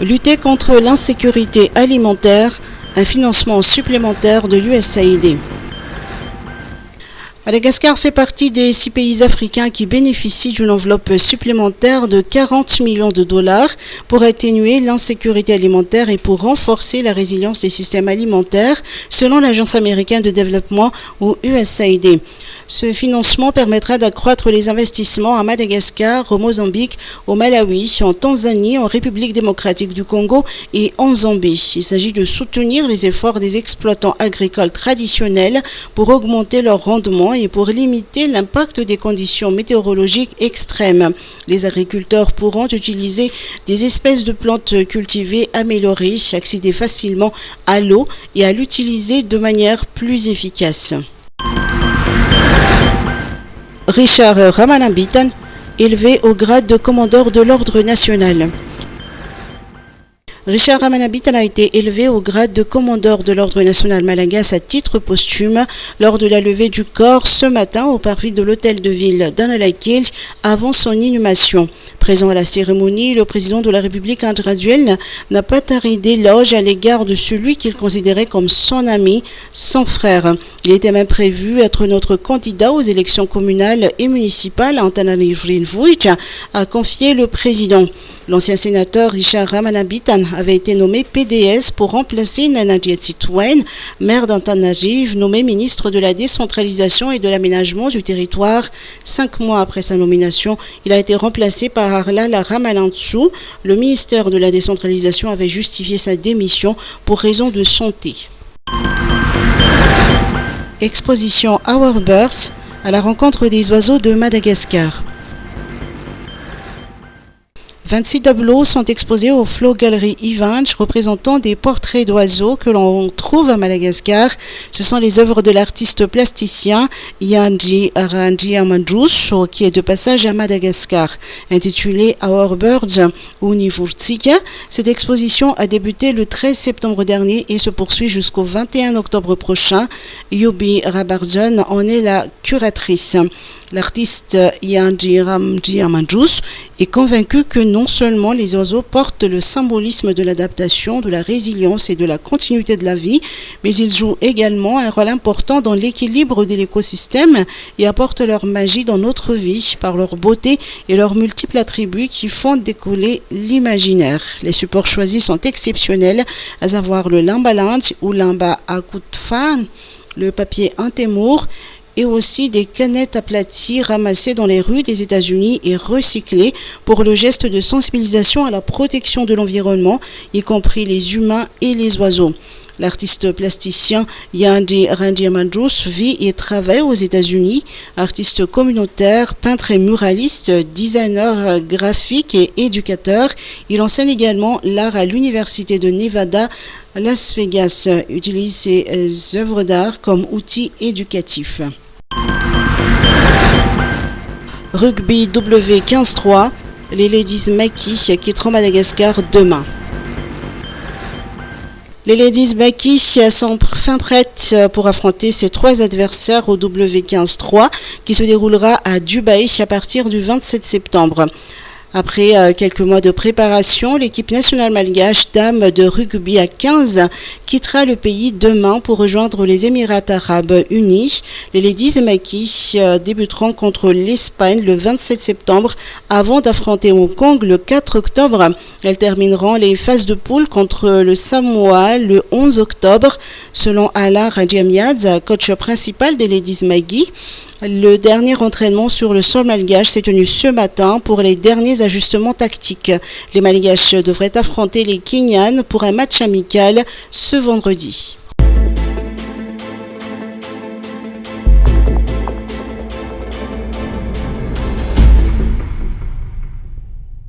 Lutter contre l'insécurité alimentaire, un financement supplémentaire de l'USAID. Madagascar fait partie des 6 pays africains qui bénéficient d'une enveloppe supplémentaire de 40 millions de dollars pour atténuer l'insécurité alimentaire et pour renforcer la résilience des systèmes alimentaires, selon l'Agence américaine de développement ou USAID. Ce financement permettra d'accroître les investissements à Madagascar, au Mozambique, au Malawi, en Tanzanie, en République démocratique du Congo et en Zambie. Il s'agit de soutenir les efforts des exploitants agricoles traditionnels pour augmenter leur rendement et pour limiter l'impact des conditions météorologiques extrêmes. Les agriculteurs pourront utiliser des espèces de plantes cultivées améliorées, accéder facilement à l'eau et à l'utiliser de manière plus efficace. Richard Ramanambitan, élevé au grade de commandeur de l'Ordre national. Richard Ramanambitan a été élevé au grade de commandeur de l'Ordre national malagasy à titre posthume lors de la levée du corps ce matin au parvis de l'hôtel de ville d'Analakel avant son inhumation. Présent à la cérémonie, le président de la République André Rajoelina n'a pas taré d'éloges à l'égard de celui qu'il considérait comme son ami, son frère. Il était même prévu être notre candidat aux élections communales et municipales, Antananarivohitra, a confié le président. L'ancien sénateur Richard Ramanambitan avait été nommé PDS pour remplacer Nana Dietsitwen, maire d'Antananarivo, nommé ministre de la décentralisation et de l'aménagement du territoire. 5 mois après sa nomination, il a été remplacé par Arlala Ramanantsoa. Le ministère de la décentralisation avait justifié sa démission pour raison de santé. Exposition Our Birds à la rencontre des oiseaux de Madagascar. 26 tableaux sont exposés au Flow Gallery Event représentant des portraits d'oiseaux que l'on trouve à Madagascar. Ce sont les œuvres de l'artiste plasticien Yanji Arandiamandjous qui est de passage à Madagascar. Intitulée Our Birds Univurtsika, cette exposition a débuté le 13 septembre dernier et se poursuit jusqu'au 21 octobre prochain. Yubi Rabardjan en est la curatrice. L'artiste Yanji Arandiamandjous est convaincu que non seulement les oiseaux portent le symbolisme de l'adaptation, de la résilience et de la continuité de la vie, mais ils jouent également un rôle important dans l'équilibre de l'écosystème et apportent leur magie dans notre vie par leur beauté et leurs multiples attributs qui font décoller l'imaginaire. Les supports choisis sont exceptionnels, à savoir le lambaland ou lamba akutfan, le papier intémour, et aussi des canettes aplaties ramassées dans les rues des États-Unis et recyclées pour le geste de sensibilisation à la protection de l'environnement, y compris les humains et les oiseaux. L'artiste plasticien Yanji Arandiamandjous vit et travaille aux États-Unis, artiste communautaire, peintre et muraliste, designer graphique et éducateur. Il enseigne également l'art à l'Université de Nevada, Las Vegas, utilise ses œuvres d'art comme outil éducatif. Rugby W15-3, les Ladies Maki quitteront Madagascar demain. Les Ladies Maki sont fin prêtes pour affronter ces 3 adversaires au W15-3 qui se déroulera à Dubaï à partir du 27 septembre. Après quelques mois de préparation, l'équipe nationale malgache dames de rugby à 15 quittera le pays demain pour rejoindre les Émirats arabes unis. Les Ladies Maki débuteront contre l'Espagne le 27 septembre avant d'affronter Hong Kong le 4 octobre. Elles termineront les phases de poule contre le Samoa le 11 octobre. Selon Alain Radjamiadze, coach principal des Ladies Maki, le dernier entraînement sur le sol malgache s'est tenu ce matin pour les derniers ajustements tactiques. Les Malgaches devraient affronter les Kenyans pour un match amical ce vendredi.